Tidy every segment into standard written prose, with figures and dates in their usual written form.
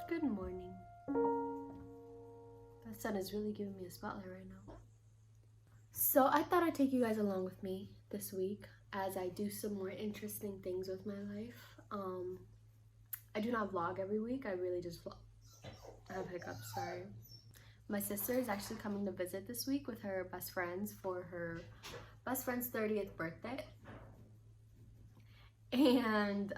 Good morning. The sun is really giving me a spotlight right now. So I thought I'd take you guys along with me this week as I do some more interesting things with my life. I do not vlog every week. I really just vlog. I have hiccups, sorry. My sister is actually coming to visit this week with her best friends for her best friend's 30th birthday. And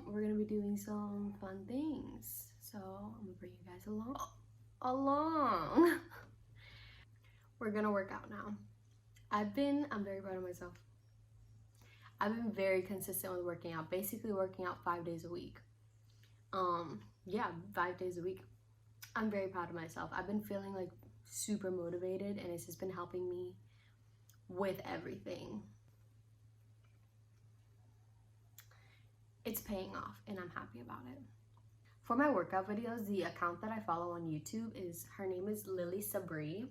we're gonna be doing some fun things. So I'm gonna bring you guys along. We're gonna work out now. I'm very proud of myself. I've been very consistent with working out, basically working out 5 days a week. Yeah, 5 days a week. I'm very proud of myself. I've been feeling like super motivated and it's just been helping me with everything. It's paying off and I'm happy about it. For my workout videos, the account that I follow on YouTube her name is Lily Sabri.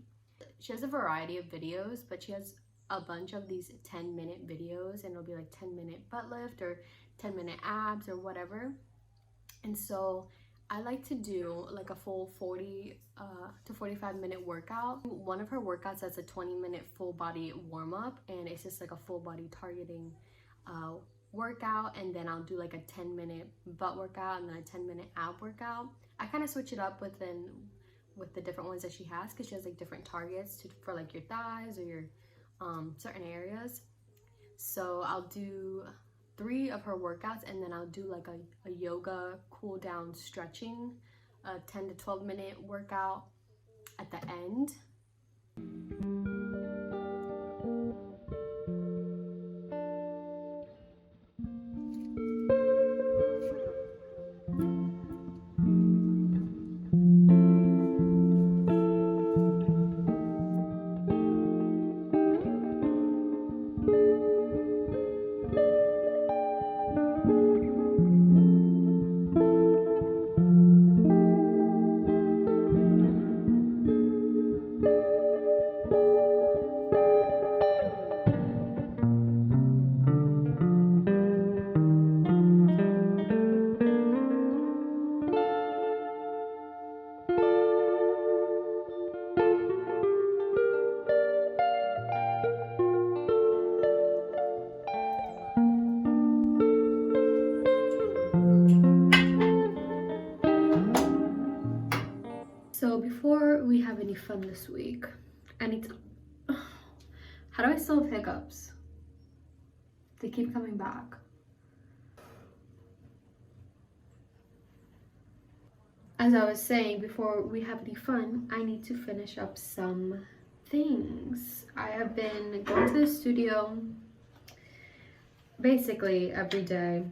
She has a variety of videos, but she has a bunch of these 10-minute videos, and it'll be like 10-minute butt lift or 10-minute abs or whatever. And so I like to do like a full 40 to 45-minute workout. One of her workouts has a 20-minute full body warm-up, and it's just like a full body targeting workout, and then I'll do like a 10-minute butt workout and then a 10-minute ab workout. I kind of switch it up with the different ones that she has, because she has like different targets for like your thighs or your certain areas. So I'll do 3 of her workouts, and then I'll do like a yoga cool down stretching, a 10 to 12-minute workout at the end. So before we have any fun this week, I need to... How do I still have hiccups? They keep coming back. As I was saying, before we have any fun, I need to finish up some things. I have been going to the studio basically every day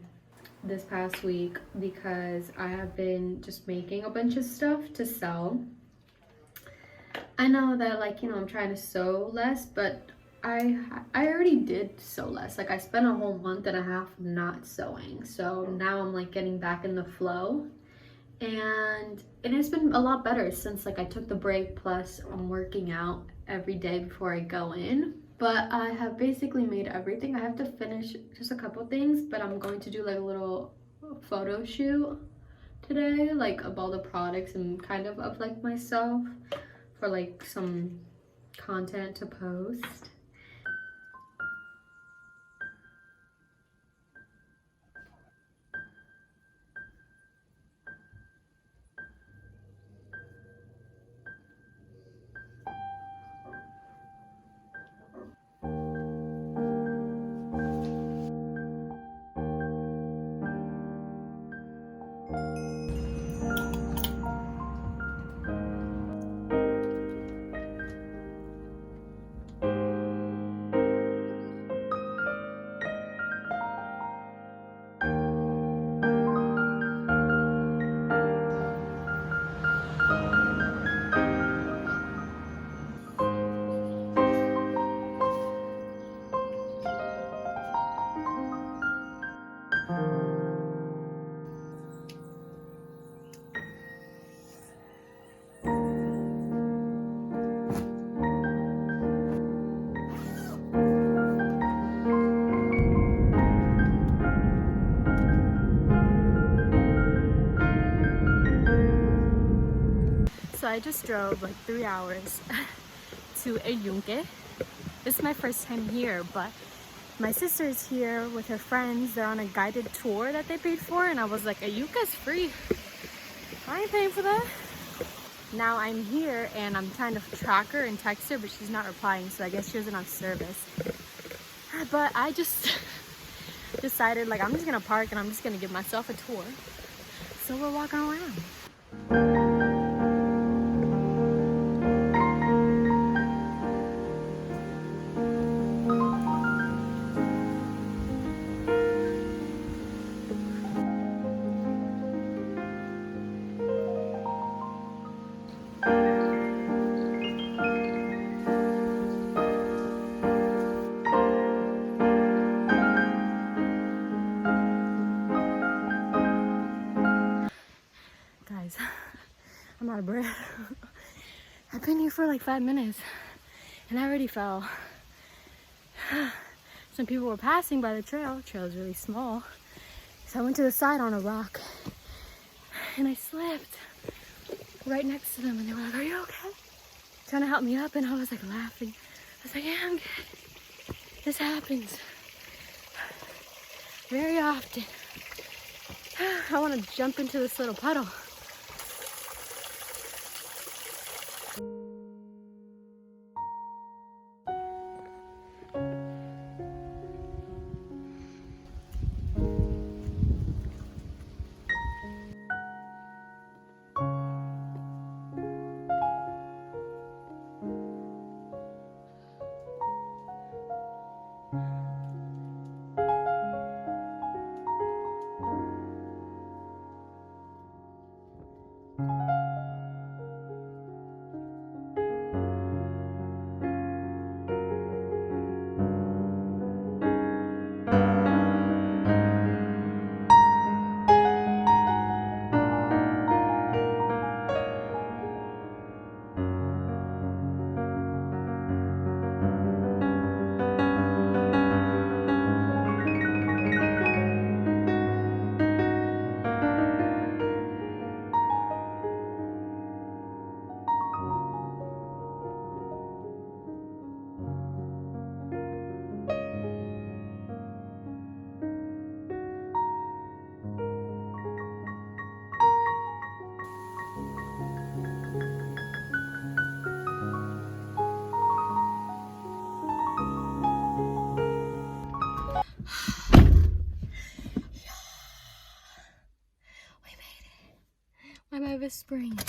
this past week because I have been just making a bunch of stuff to sell. I know that, like, you know, I'm trying to sew less, but I already did sew less. Like, I spent a whole month and a half not sewing, so now I'm like getting back in the flow, and it has been a lot better since like I took the break, plus I'm working out every day before I go in. But I have basically made everything. I have to finish just a couple things, but I'm going to do like a little photo shoot today, like of all the products and kind of like myself, for like some content to post. So I just drove like 3 hours to Yunque. This is my first time here, but my sister is here with her friends. They're on a guided tour that they paid for, and I was like, Yunque's free. I ain't paying for that. Now I'm here and I'm trying to track her and text her, but she's not replying, so I guess she doesn't have service. But I just decided, like, I'm just gonna park and I'm just gonna give myself a tour. So we're walking around. Guys, I'm out of breath. I've been here for like 5 minutes and I already fell. Some people were passing by the trail. The trail is really small. So I went to the side on a rock and I slipped right next to them, and they were like, "Are you okay?" Trying to help me up, and I was like laughing. I was like, "Yeah, I'm good." This happens very often. I want to jump into this little puddle. Why am I whispering?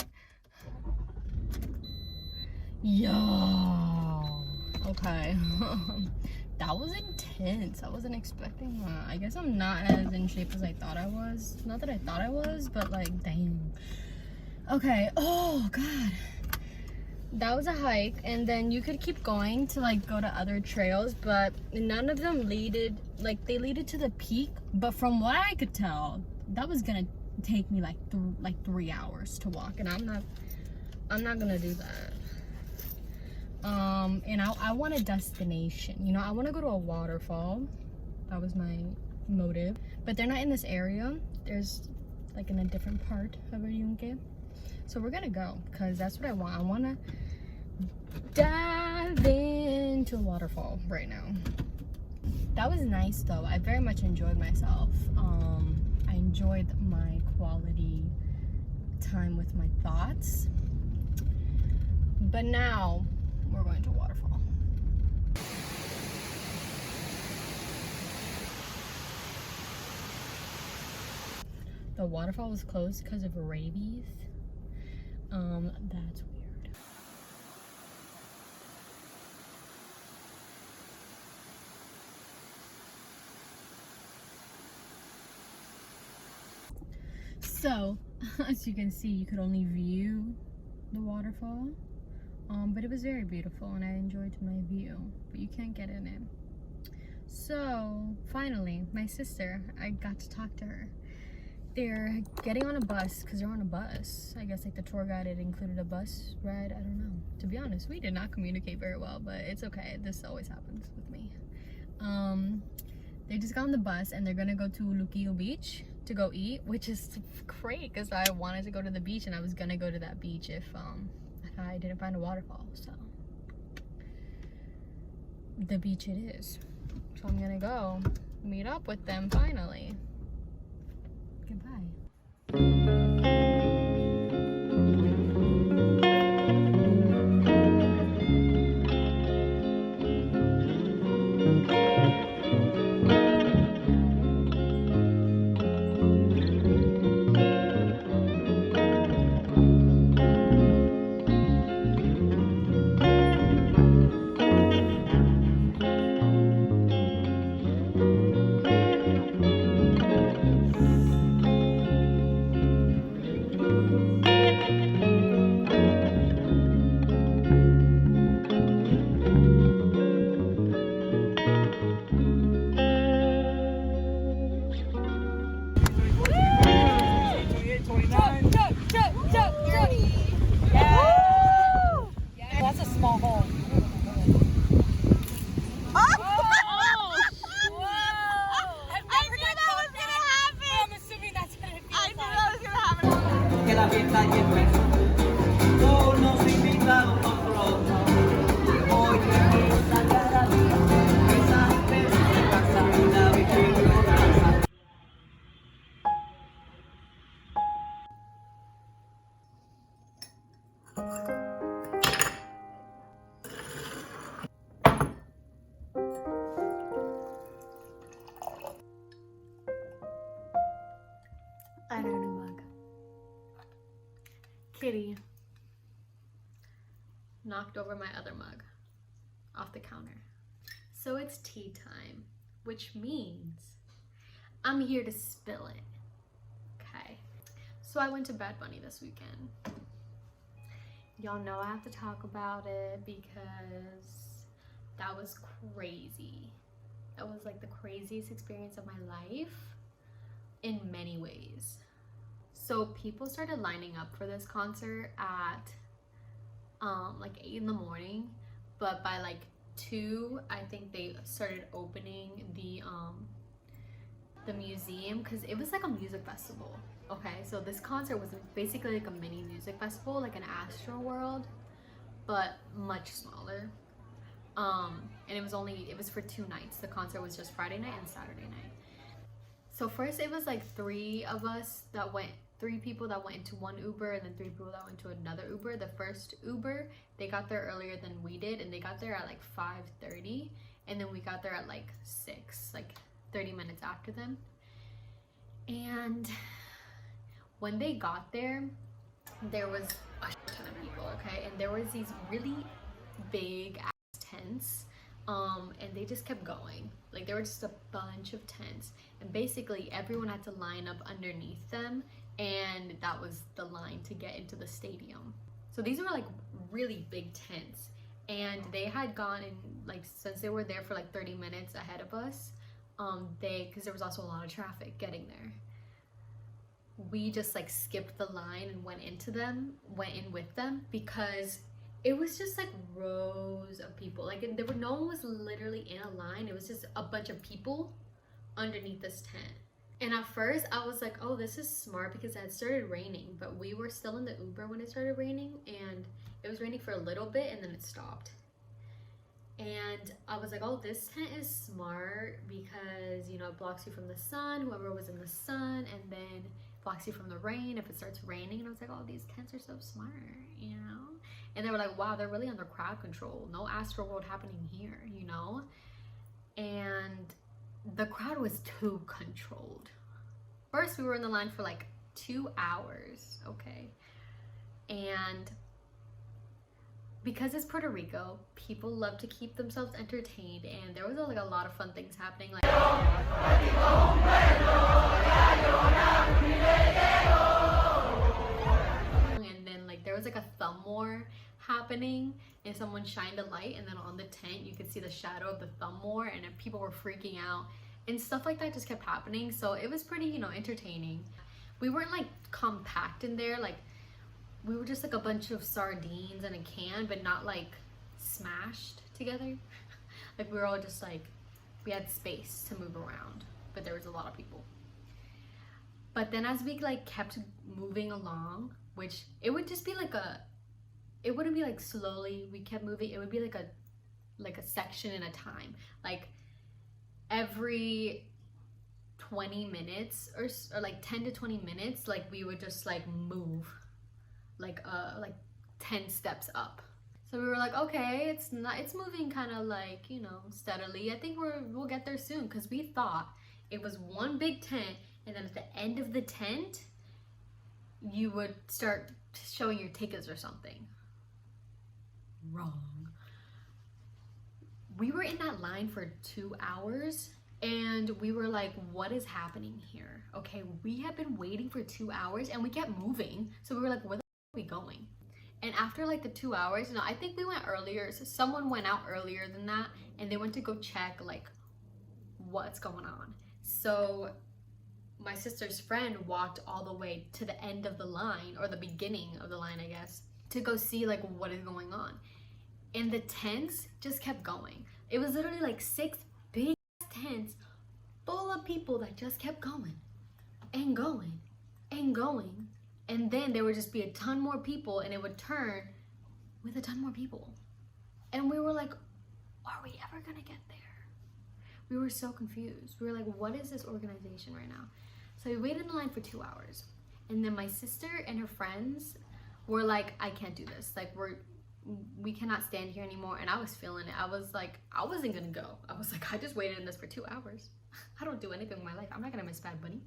Yo. Okay. That was intense. I wasn't expecting that. I guess I'm not as in shape as I thought I was. Not that I thought I was, but like, dang. Okay. Oh, God. That was a hike, and then you could keep going to like go to other trails, but none of them leaded, like they leaded to the peak, but from what I could tell, that was gonna take me like 3 hours to walk, and I'm not gonna do that. And I want a destination, you know. I want to go to a waterfall. That was my motive, but they're not in this area. There's like in a different part of Yunque, so we're gonna go because that's what I want. I want to dive into a waterfall right now. That was nice though. I very much enjoyed myself. I enjoyed my quality time with my thoughts. But now we're going to a waterfall. The waterfall was closed because of rabies. That's weird. So, as you can see, you could only view the waterfall. But it was very beautiful and I enjoyed my view, but you can't get in it. So finally, my sister, I got to talk to her. They're getting on a bus because they're on a bus. I guess like the tour guide had included a bus ride. I don't know. To be honest, we did not communicate very well, but it's okay. This always happens with me. They just got on the bus and they're gonna go to Luquillo Beach. to go eat, which is great because I wanted to go to the beach and I was gonna go to that beach if I didn't find a waterfall. So the beach it is. So I'm gonna go meet up with them finally. Goodbye. I got a new mug. Kitty knocked over my other mug off the counter. So it's tea time, which means I'm here to spill it. Okay. So I went to Bad Bunny this weekend. Y'all know I have to talk about it because that was crazy. That was like the craziest experience of my life in many ways. So people started lining up for this concert at like 8 in the morning, but by like 2, I think they started opening the museum, because it was like a music festival. Okay, so this concert was basically like a mini music festival, like an Astro World, but much smaller. And it was for 2 nights. The concert was just Friday night and Saturday night. So first it was like 3 people that went into one Uber, and then 3 people that went to another Uber. The first Uber, they got there earlier than we did, and they got there at like 5:30, and then we got there at like 6, like 30 minutes after them. And when they got there, there was a ton of people, okay? And there was these really big ass tents, and they just kept going. Like there were just a bunch of tents, and basically everyone had to line up underneath them, and that was the line to get into the stadium. So these were like really big tents, and they had gone in, like, since they were there for like 30 minutes ahead of us, because there was also a lot of traffic getting there. We just like skipped the line and went in with them, because it was just like rows of people. Like no one was literally in a line. It was just a bunch of people underneath this tent. And at first I was like, oh, this is smart, because it had started raining, but we were still in the Uber when it started raining, and it was raining for a little bit and then it stopped. And I was like, oh, this tent is smart, because, you know, it blocks you from the sun, whoever was in the sun, and then blocks you from the rain if it starts raining. And I was like, oh, these tents are so smart, you know? And they were like, wow, they're really under crowd control. No Astro World happening here, you know? And the crowd was too controlled. First, we were in the line for like 2 hours, okay? And because it's Puerto Rico, people love to keep themselves entertained, and there was like a lot of fun things happening. Like, and then like there was like a thumb war happening, and someone shined a light, and then on the tent you could see the shadow of the thumb war, and people were freaking out, and stuff like that just kept happening. So it was pretty, you know, entertaining. We weren't like compact in there, like we were just like a bunch of sardines in a can, but not like smashed together. Like we were all just like, we had space to move around, but there was a lot of people. But then as we like kept moving along, which it would just be like it wouldn't be like slowly we kept moving, it would be like a section in a time, like every 20 minutes or like 10 to 20 minutes, like we would just like move like 10 steps up. So we were like, okay, it's moving kind of like, you know, steadily. I think we'll get there soon, because we thought it was one big tent, and then at the end of the tent you would start showing your tickets or something. Wrong. We were in that line for 2 hours, and we were like, what is happening here? Okay, we have been waiting for 2 hours and we kept moving. So we were like, where the f are we going? And after like the 2 hours, I think we went earlier. So someone went out earlier than that, and they went to go check like what's going on. So my sister's friend walked all the way to the end of the line, or the beginning of the line, I guess, to go see like what is going on. And the tents just kept going. It was literally like 6 big tents full of people that just kept going and going and going. And then there would just be a ton more people, and it would turn with a ton more people. And we were like, are we ever gonna get there? We were so confused. We were like, what is this organization right now? So we waited in line for 2 hours. And then my sister and her friends were like, I can't do this. Like, we cannot stand here anymore. And I was feeling it. I was like, I wasn't gonna go. I was like, I just waited in this for 2 hours. I don't do anything with my life. I'm not gonna miss Bad Bunny.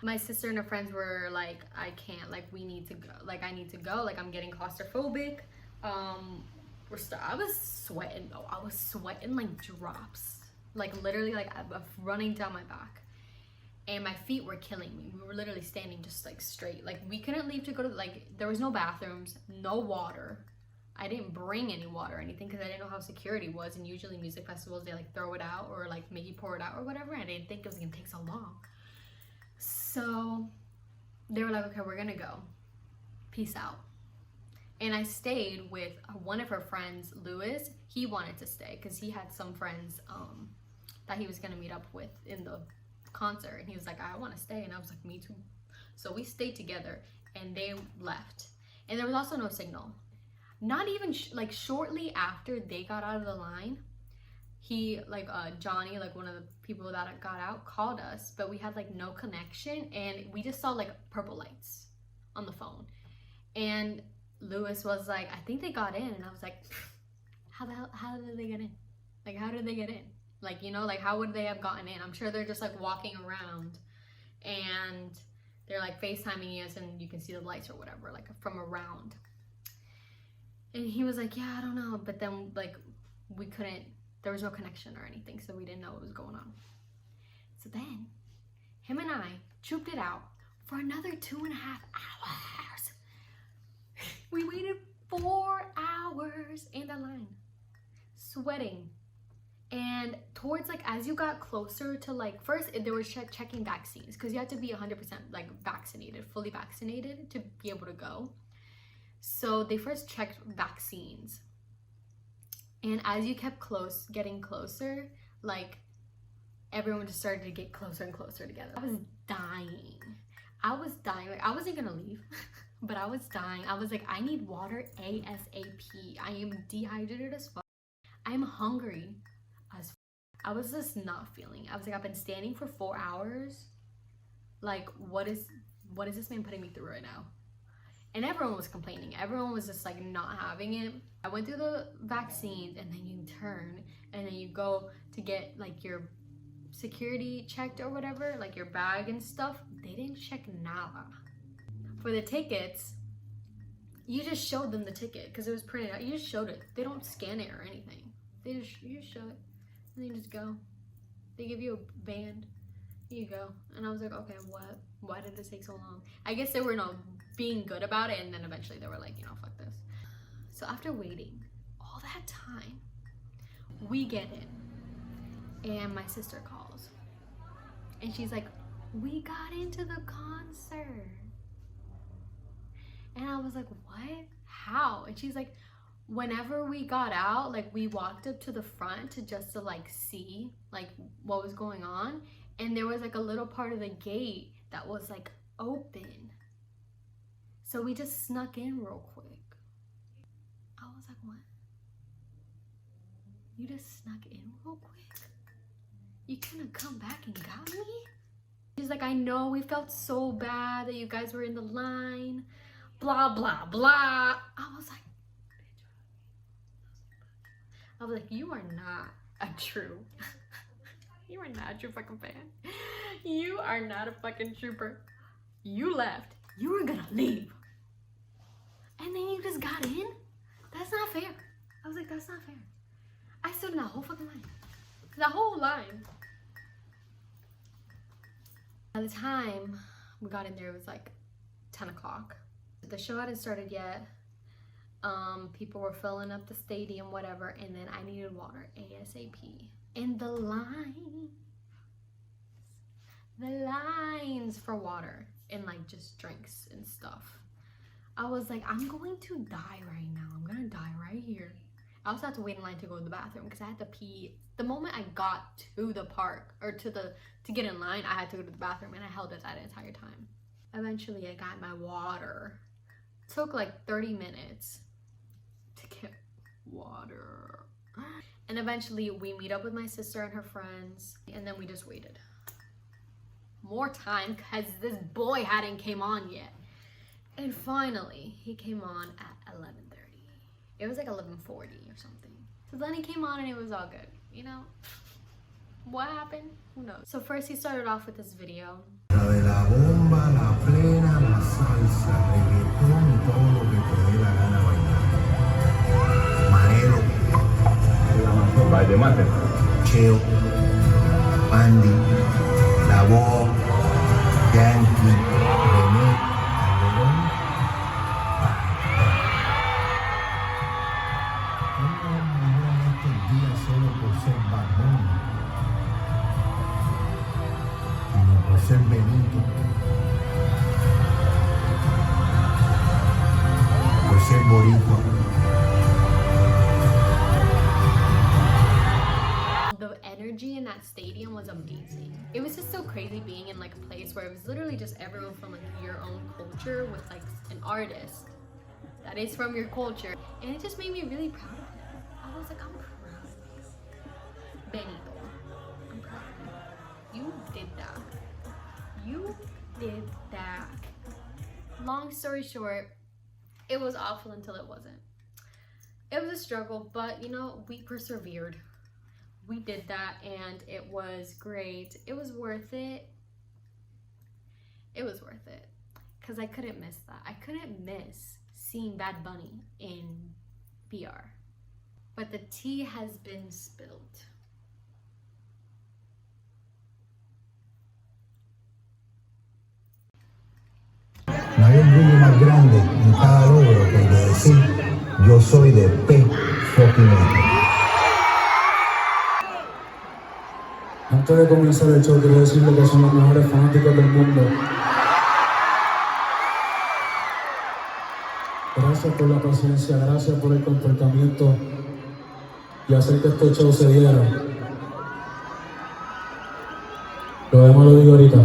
My sister and her friends were like, I can't, like, we need to go. Like, I need to go. Like, I'm getting claustrophobic. I was sweating though. I was sweating like drops. Like, literally, like, running down my back. And my feet were killing me. We were literally standing just like straight. Like, we couldn't leave to go to, like, there was no bathrooms, no water. I didn't bring any water or anything because I didn't know how security was. And usually music festivals, they like throw it out or like make you pour it out or whatever. And I didn't think it was gonna take so long. So they were like, okay, we're gonna go. Peace out. And I stayed with one of her friends, Lewis. He wanted to stay because he had some friends that he was gonna meet up with in the concert. And he was like, I want to stay. And I was like, me too. So we stayed together, and they left. And there was also no signal. Not even like shortly after they got out of the line, he like Johnny, like one of the people that got out, called us, but we had like no connection, and we just saw like purple lights on the phone. And Lewis was like, I think they got in. And I was like, how did they get in? Like, how did they get in? Like, you know, like, how would they have gotten in? I'm sure they're just like walking around, and they're like FaceTiming us, and you can see the lights or whatever, like from around. And he was like, yeah, I don't know. But then like we couldn't, there was no connection or anything, so we didn't know what was going on. So then him and I trooped it out for another 2.5 hours. We waited 4 hours in the line, sweating. And towards like, as you got closer to like, first they were checking vaccines, because you had to be 100% like vaccinated, fully vaccinated to be able to go. So they first checked vaccines. And as you kept getting closer, like everyone just started to get closer and closer together. I was dying. Like, I wasn't gonna leave, but I was dying. I was like, I need water ASAP. I am dehydrated as fuck. I'm hungry as fuck. I was just not feeling it. I was like, I've been standing for 4 hours. Like, what is this man putting me through right now? And everyone was complaining. Everyone was just like not having it. I went through the vaccines, and then you turn, and then you go to get like your security checked or whatever, like your bag and stuff. They didn't check nada. For the tickets, you just showed them the ticket because it was printed out. You just showed it. They don't scan it or anything. You just show it, and then you just go. They give you a band. Here you go. And I was like, okay, what? Why did this take so long? I guess they were being good about it, and then eventually they were like, you know, fuck this. So after waiting all that time, we get in, and my sister calls, and she's like, we got into the concert. And I was like, what? How? And she's like, whenever we got out, like we walked up to the front to like see like what was going on, and there was like a little part of the gate that was like open. So we just snuck in real quick. I was like, what? You just snuck in real quick? You couldn't have come back and got me? He's like, I know, we felt so bad that you guys were in the line. Blah, blah, blah. I was like, you are not a true. You are not a true fucking fan. You are not a fucking trooper. You left. You were gonna leave. And then you just got in? That's not fair. I was like, that's not fair. I stood in that whole fucking line. The whole line. By the time we got in there, it was like 10 o'clock. The show hadn't started yet. People were filling up the stadium, whatever, and then I needed water ASAP. And the lines for water and like just drinks and stuff. I was like, I'm going to die right now. I'm gonna die right here. I also had to wait in line to go to the bathroom because I had to pee. The moment I got to the park or to get in line, I had to go to the bathroom, and I held it that entire time. Eventually, I got my water. It took like 30 minutes to get water. And eventually, we meet up with my sister and her friends, and then we just waited more time because this boy hadn't came on yet. And finally, he came on at 11:30. It was like 11:40 or something. So then he came on and it was all good, you know? What happened? Who knows? So first he started off with this video. By the mate. Cheo, Andy, Lavo, Yankee, René, Calderón. Estos días solo por ser barbón, sino por ser Benito, por ser boricua. The energy in that stadium was amazing. It was just so crazy being in like a place where it was literally just everyone from like your own culture with like an artist that is from your culture. And it just made me really proud of him. I was like, I'm proud of you. Benito, I'm proud of you. You did that. You did that. Long story short, it was awful until it wasn't. It was a struggle, but you know, we persevered. We did that and it was great. It was worth it. It was worth it. Because I couldn't miss that. I couldn't miss seeing Bad Bunny in BR. But the tea has been spilled. No hay orgullo más grande en cada logro que el de decir yo soy de P FKN R. Antes de comenzar el show, quiero decirle que son los mejores fanáticos del mundo. Gracias por la paciencia, gracias por el comportamiento y hacer que este show se diera. Lo demás lo digo ahorita.